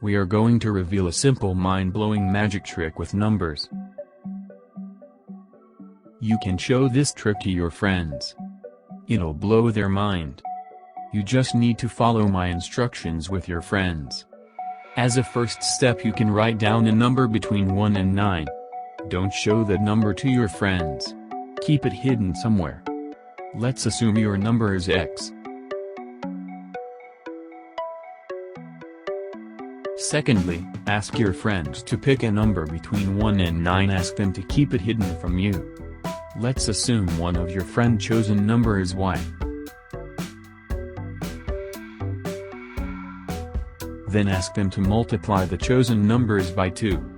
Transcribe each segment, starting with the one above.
We are going to reveal a simple mind-blowing magic trick with numbers. You can show this trick to your friends. It'll blow their mind. You just need to follow my instructions with your friends. As a first step, you can write down a number between 1 and 9. Don't show that number to your friends. Keep it hidden somewhere. Let's assume your number is X. Secondly, ask your friends to pick a number between 1 and 9. Ask them to keep it hidden from you. Let's assume one of your friend's chosen number is Y. Then ask them to multiply the chosen numbers by 2.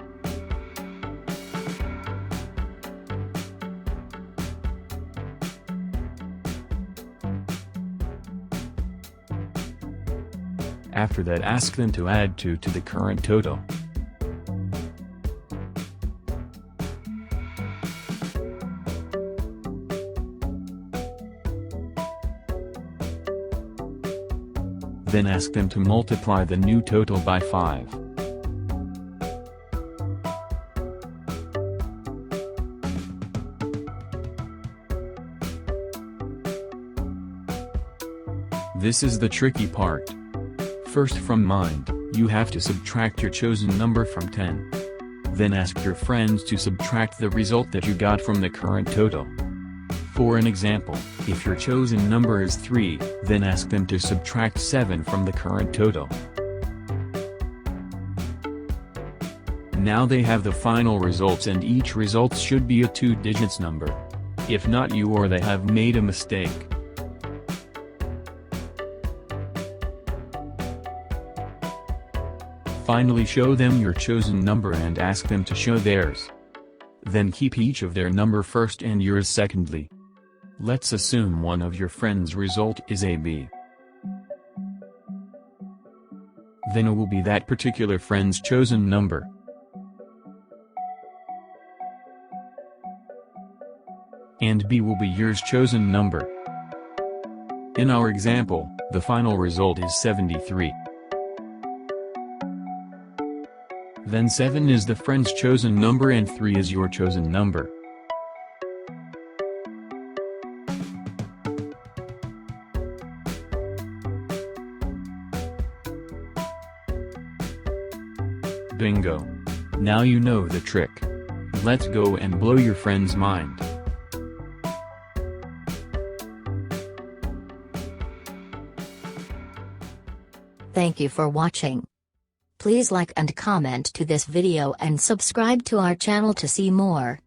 After that, ask them to add 2 to the current total. Then ask them to multiply the new total by 5. This is the tricky part. First, from mind, you have to subtract your chosen number from 10. Then ask your friends to subtract the result that you got from the current total. For an example, if your chosen number is 3, then ask them to subtract 7 from the current total. Now they have the final results, and each result should be a 2-digit number. If not, you or they have made a mistake. Finally, show them your chosen number and ask them to show theirs. Then keep each of their number first and yours secondly. Let's assume one of your friends' result is AB. Then it will be that particular friend's chosen number. And B will be yours chosen number. In our example, the final result is 73. Then 7 is the friend's chosen number and 3 is your chosen number. Bingo! Now you know the trick. Let's go and blow your friend's mind. Thank you for watching. Please like and comment to this video and subscribe to our channel to see more.